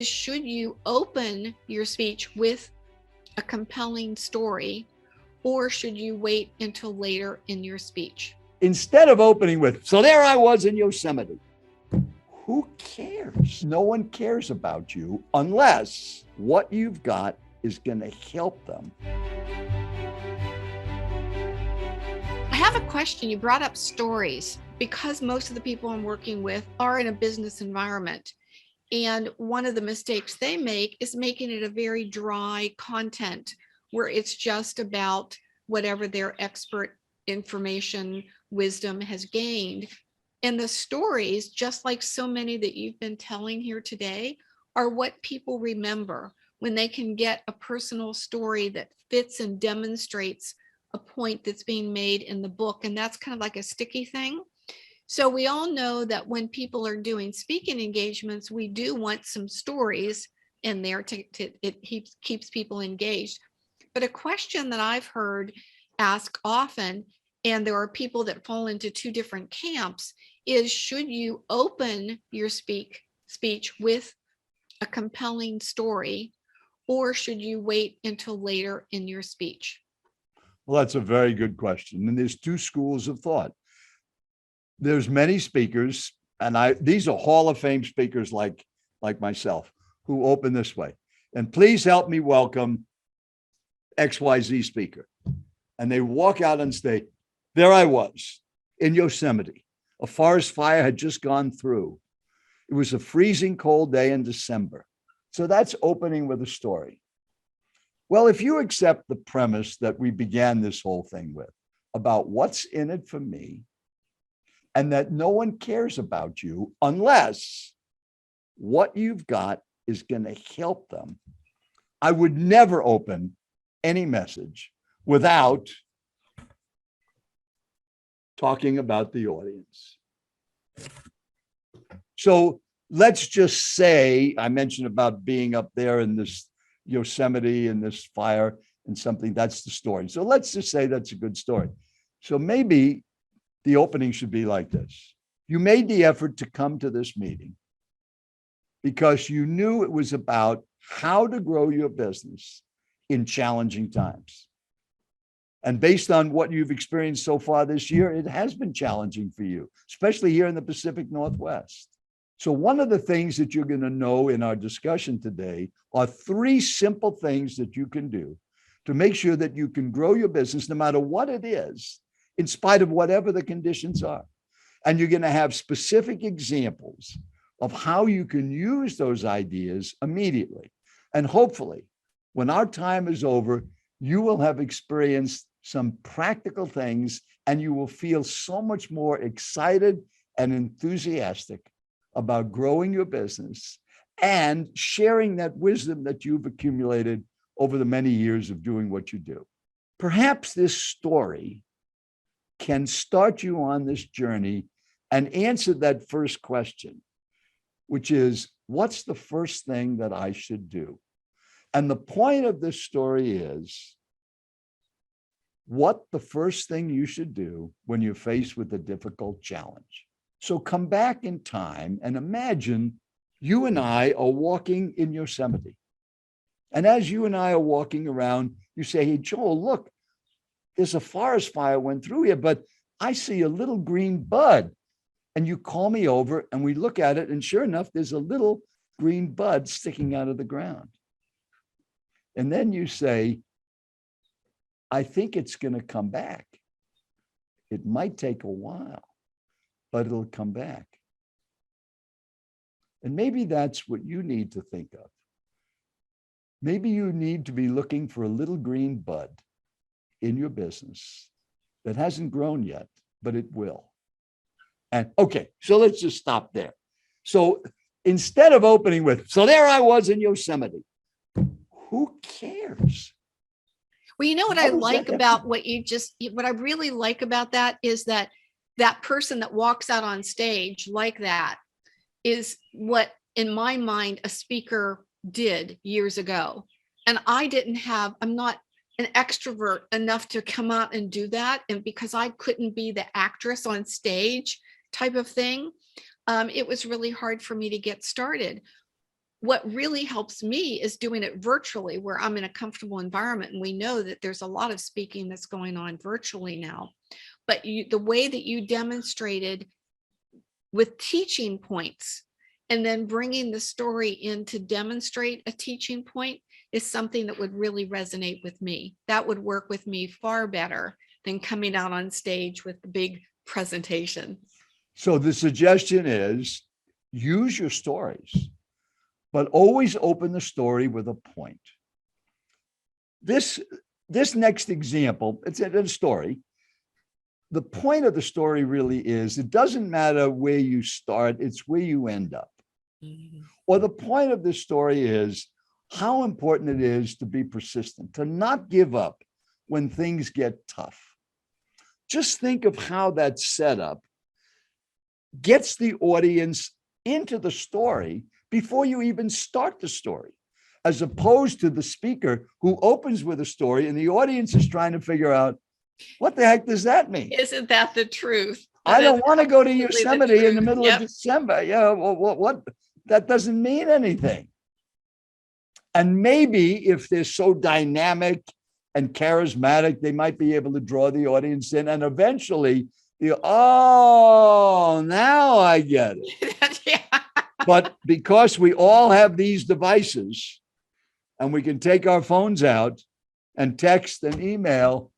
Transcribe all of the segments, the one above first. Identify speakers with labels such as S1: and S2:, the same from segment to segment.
S1: Should you open your speech with a compelling story, or should you wait until later in your speech?
S2: Instead of opening with, so there I was in Yosemite. Who cares? No one cares about you unless what you've got is going to help them.
S1: I have a question. You brought up stories because most of the people I'm working with are in a business environment. And one of the mistakes they make is making it a very dry content where it's just about whatever their expert information, wisdom has gained. And the stories, just like so many that you've been telling here today, are what people remember when they can get a personal story that fits and demonstrates a point that's being made in the book. And that's kind of like a sticky thing. So we all know that when people are doing speaking engagements, we do want some stories in there it keeps people engaged. But a question that I've heard asked often, and there are people that fall into two different camps, is should you open your speech with a compelling story, or should you wait until later in your speech?
S2: Well, that's a very good question. And there's two schools of thought. There's many speakers, and these are Hall of Fame speakers like myself, who open this way. And please help me welcome XYZ speaker. And they walk out and say, there I was in Yosemite. A forest fire had just gone through. It was a freezing cold day in December. So that's opening with a story. Well, if you accept the premise that we began this whole thing with about what's in it for me, and that no one cares about you unless what you've got is going to help them, I would never open any message without talking about the audience. So let's just say I mentioned about being up there in this Yosemite and this fire and something. That's the story. So let's just say that's a good story. So maybe the opening should be like this. You made the effort to come to this meeting because you knew it was about how to grow your business in challenging times. And based on what you've experienced so far this year, it has been challenging for you, especially here in the Pacific Northwest. So one of the things that you're going to know in our discussion today are three simple things that you can do to make sure that you can grow your business no matter what it is, in spite of whatever the conditions are. And you're going to have specific examples of how you can use those ideas immediately. And hopefully, when our time is over, you will have experienced some practical things and you will feel so much more excited and enthusiastic about growing your business and sharing that wisdom that you've accumulated over the many years of doing what you do. Perhaps this story can start you on this journey and answer that first question, which is, what's the first thing that I should do? And the point of this story is what the first thing you should do when you're faced with a difficult challenge. So come back in time and imagine you and I are walking in Yosemite. And as you and I are walking around, you say, hey, Joel, look, there's a forest fire went through here, but I see a little green bud. And you call me over and we look at it. And sure enough, there's a little green bud sticking out of the ground. And then you say, I think it's going to come back. It might take a while, but it'll come back. And maybe that's what you need to think of. Maybe you need to be looking for a little green bud in your business that hasn't grown yet, but it will. And okay, so let's just stop there. So instead of opening with, so there I was in Yosemite, who cares?
S1: Well, you know what I like about what I really like about that is that person that walks out on stage like that is what, in my mind, a speaker did years ago. And I'm not an extrovert enough to come out and do that. And because I couldn't be the actress on stage type of thing, it was really hard for me to get started. what really helps me is doing it virtually where I'm in a comfortable environment. And we know that there's a lot of speaking that's going on virtually now. But the way that you demonstrated with teaching points and then bringing the story in to demonstrate a teaching point is something that would really resonate with me. That would work with me far better than coming out on stage with the big presentation.
S2: So the suggestion is use your stories, but always open the story with a point. This next example, it's a story. The point of the story really is, it doesn't matter where you start, it's where you end up. Mm-hmm. Or the point of this story is how important it is to be persistent, to not give up when things get tough. Just think of how that setup gets the audience into the story before you even start the story, as opposed to the speaker who opens with a story and the audience is trying to figure out, what the heck does that mean?
S1: Isn't that the truth?
S2: I don't want to go to Yosemite in the middle of December. Yeah, what? That doesn't mean anything. And maybe if they're so dynamic and charismatic, they might be able to draw the audience in, and eventually oh, now I get it. Yeah. But because we all have these devices and we can take our phones out and text and email,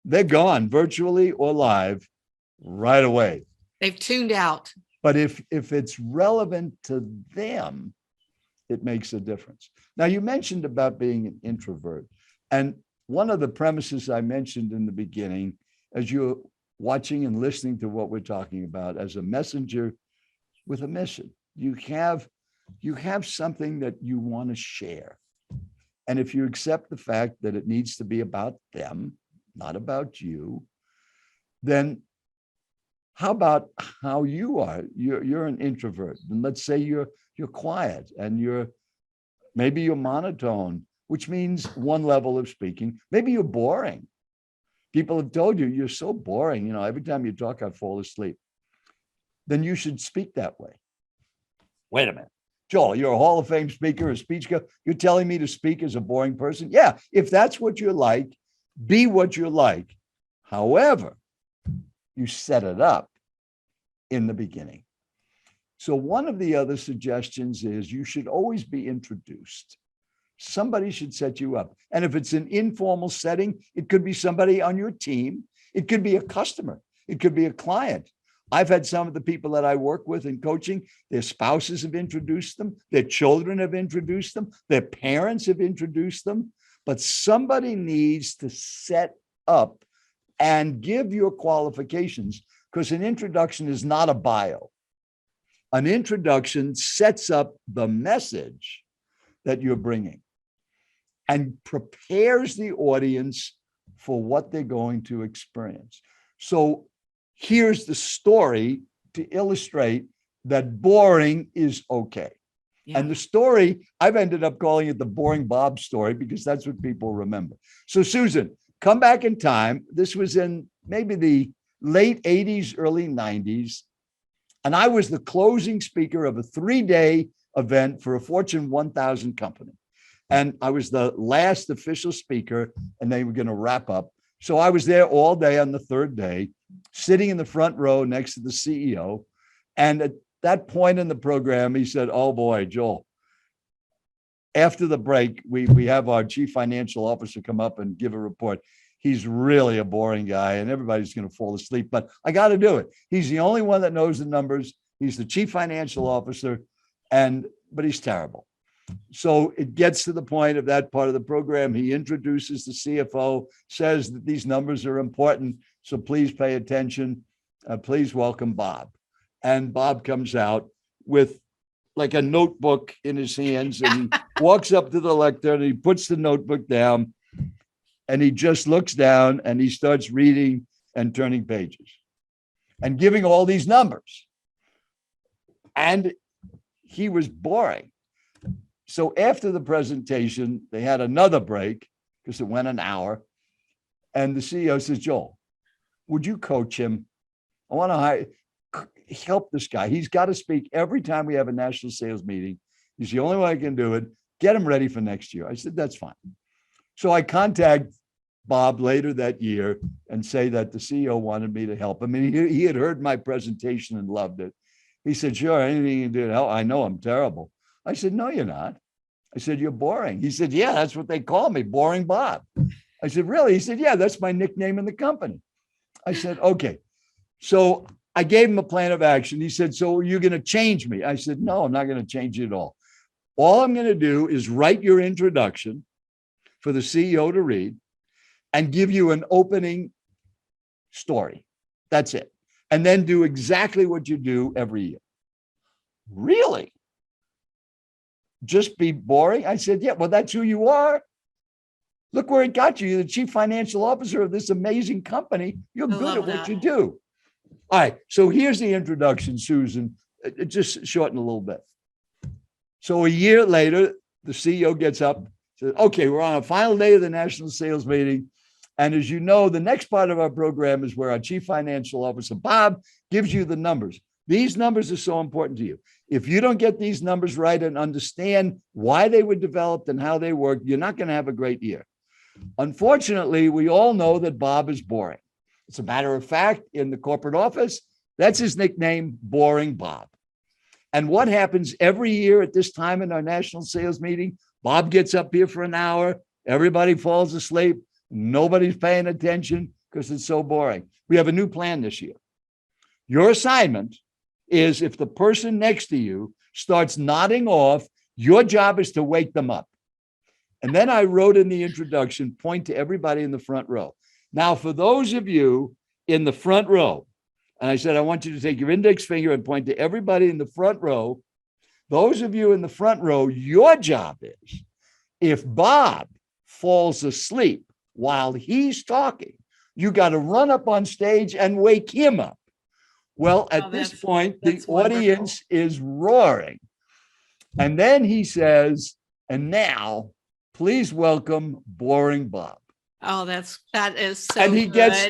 S2: they're gone virtually or live right away.
S1: They've tuned out.
S2: But if it's relevant to them, it makes a difference. Now, you mentioned about being an introvert. And one of the premises I mentioned in the beginning, as you're watching and listening to what we're talking about, as a messenger with a mission, you have something that you want to share. And if you accept the fact that it needs to be about them, not about you, then how about how you are? You're an introvert, and let's say you're quiet and maybe you're monotone, which means one level of speaking. Maybe you're boring. People have told you you're so boring. You know, every time you talk, I fall asleep. Then you should speak that way. Wait a minute. Joel, you're a Hall of Fame speaker, a speech guy. You're telling me to speak as a boring person? Yeah, if that's what you're like, be what you're like. However, you set it up in the beginning. So one of the other suggestions is you should always be introduced. Somebody should set you up. And if it's an informal setting, it could be somebody on your team. It could be a customer. It could be a client. I've had some of the people that I work with in coaching, their spouses have introduced them, their children have introduced them, their parents have introduced them, but somebody needs to set up and give your qualifications, because an introduction is not a bio. An introduction sets up the message that you're bringing and prepares the audience for what they're going to experience. So here's the story to illustrate that boring is okay. Yeah. And the story, I've ended up calling it the Boring Bob story because that's what people remember. So Susan, come back in time. This was in maybe the late 80s, early 90s. And I was the closing speaker of a 3-day event for a Fortune 1000 company. And I was the last official speaker, and they were going to wrap up. So I was there all day on the third day, sitting in the front row next to the CEO. And at that point in the program, he said, "Oh boy, Joel, after the break, we have our chief financial officer come up and give a report. He's really a boring guy and everybody's going to fall asleep, but I got to do it. He's the only one that knows the numbers. He's the chief financial officer, but he's terrible." So it gets to the point of that part of the program. He introduces the CFO, says that these numbers are important, so please pay attention. Please welcome Bob. And Bob comes out with like a notebook in his hands, and he walks up to the lectern and he puts the notebook down, and he just looks down and he starts reading and turning pages and giving all these numbers. And he was boring. So after the presentation, they had another break because it went an hour. And the CEO says, "Joel, would you coach him? I want to help this guy. He's got to speak every time we have a national sales meeting. He's the only one I can do it. Get him ready for next year. I said, that's fine. So I contact Bob later that year and say that the CEO wanted me to help him. And he had heard my presentation and loved it. He said, sure, anything you can do to help. I know I'm terrible. I said, no, you're not. I said, you're boring. He said, yeah, that's what they call me, Boring Bob. I said, really? He said, yeah, that's my nickname in the company. I said, okay. So I gave him a plan of action. He said, so you're going to change me? I said, no, I'm not going to change you at all. All I'm going to do is write your introduction for the CEO to read and give you an opening story. That's it. And then do exactly what you do every year. Really? Just be boring? I said, yeah, well, that's who you are. Look where it got you. You're the chief financial officer of this amazing company. You're good at what you do. All right. So here's the introduction, Susan. Just shorten a little bit. So a year later, the CEO gets up, says, okay, we're on a final day of the national sales meeting. And as you know, the next part of our program is where our chief financial officer, Bob, gives you the numbers. These numbers are so important to you. If you don't get these numbers right and understand why they were developed and how they work, you're not going to have a great year. Unfortunately, we all know that Bob is boring. As a matter of fact, in the corporate office, that's his nickname, Boring Bob. And what happens every year at this time in our national sales meeting? Bob gets up here for an hour. Everybody falls asleep. Nobody's paying attention because it's so boring. We have a new plan this year. Your assignment is if the person next to you starts nodding off, your job is to wake them up. And then I wrote in the introduction, point to everybody in the front row. Now, for those of you in the front row, and I said, I want you to take your index finger and point to everybody in the front row. Those of you in the front row, your job is, if Bob falls asleep while he's talking, you got to run up on stage and wake him up. Well, at this point, the audience is roaring. And then he says, and now, please welcome Boring Bob.
S1: Oh, that is so
S2: and he gets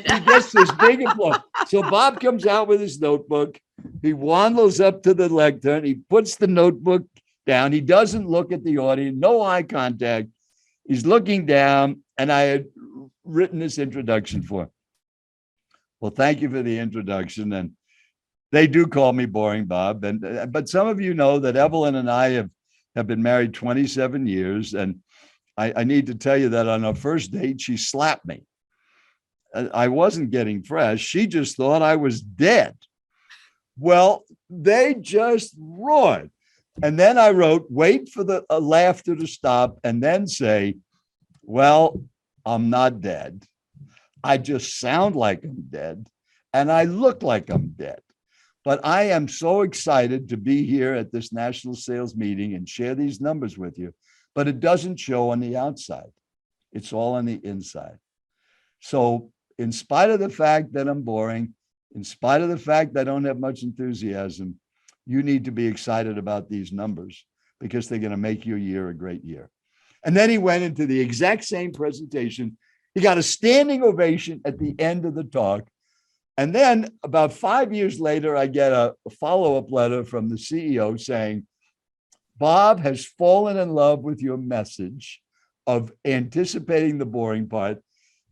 S2: this big applause. So Bob comes out with his notebook. He waddles up to the lectern. He puts the notebook down. He doesn't look at the audience, no eye contact. He's looking down, and I had written this introduction for him. Well, thank you for the introduction. And they do call me Boring Bob. But some of you know that Evelyn and I have been married 27 years. And I need to tell you that on our first date, she slapped me. I wasn't getting fresh. She just thought I was dead. Well, they just roared. And then I wrote, wait for the laughter to stop and then say, well, I'm not dead. I just sound like I'm dead and I look like I'm dead. But I am so excited to be here at this national sales meeting and share these numbers with you. But it doesn't show on the outside. It's all on the inside. So in spite of the fact that I'm boring, in spite of the fact that I don't have much enthusiasm, you need to be excited about these numbers because they're going to make your year a great year. And then he went into the exact same presentation. He got a standing ovation at the end of the talk. And then about 5 years later, I get a follow-up letter from the CEO saying, Bob has fallen in love with your message of anticipating the boring part.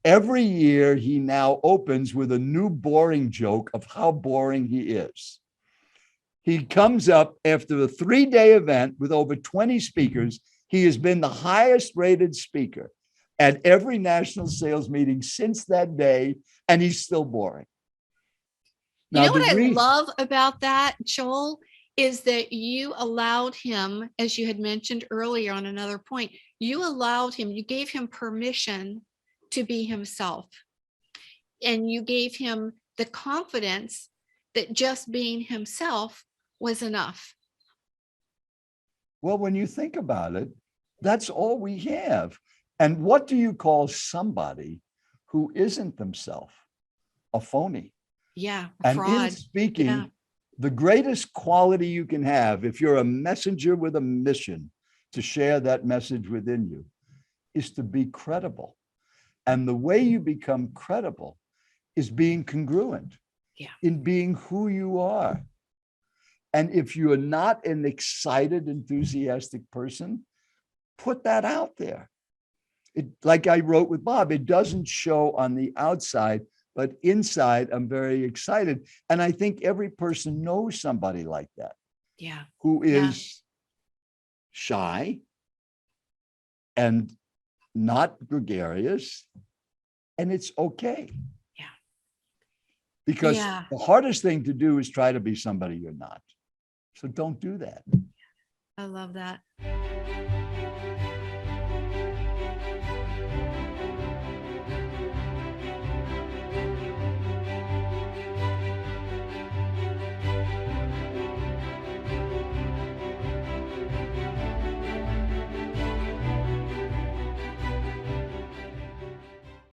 S2: Every year, he now opens with a new boring joke of how boring he is. He comes up after a 3-day event with over 20 speakers. He has been the highest rated speaker at every national sales meeting since that day, and he's still boring.
S1: Now, you know what I love about that, Joel, is that you allowed him, as you had mentioned earlier on another point, you gave him permission to be himself. And you gave him the confidence that just being himself was enough.
S2: Well, when you think about it, that's all we have. And what do you call somebody who isn't themselves? A phony.
S1: Yeah,
S2: and
S1: fraud.
S2: in speaking, the greatest quality you can have, if you're a messenger with a mission to share that message within you, is to be credible. And the way you become credible is being congruent in being who you are. And if you're not an excited, enthusiastic person, put that out there. It, like I wrote with Bob, it doesn't show on the outside, but inside, I'm very excited. And I think every person knows somebody like that,
S1: Yeah.
S2: who
S1: Yeah.
S2: is shy and not gregarious, and it's okay.
S1: Yeah.
S2: Because
S1: Yeah.
S2: the hardest thing to do is try to be somebody you're not. So don't do that.
S1: I love that.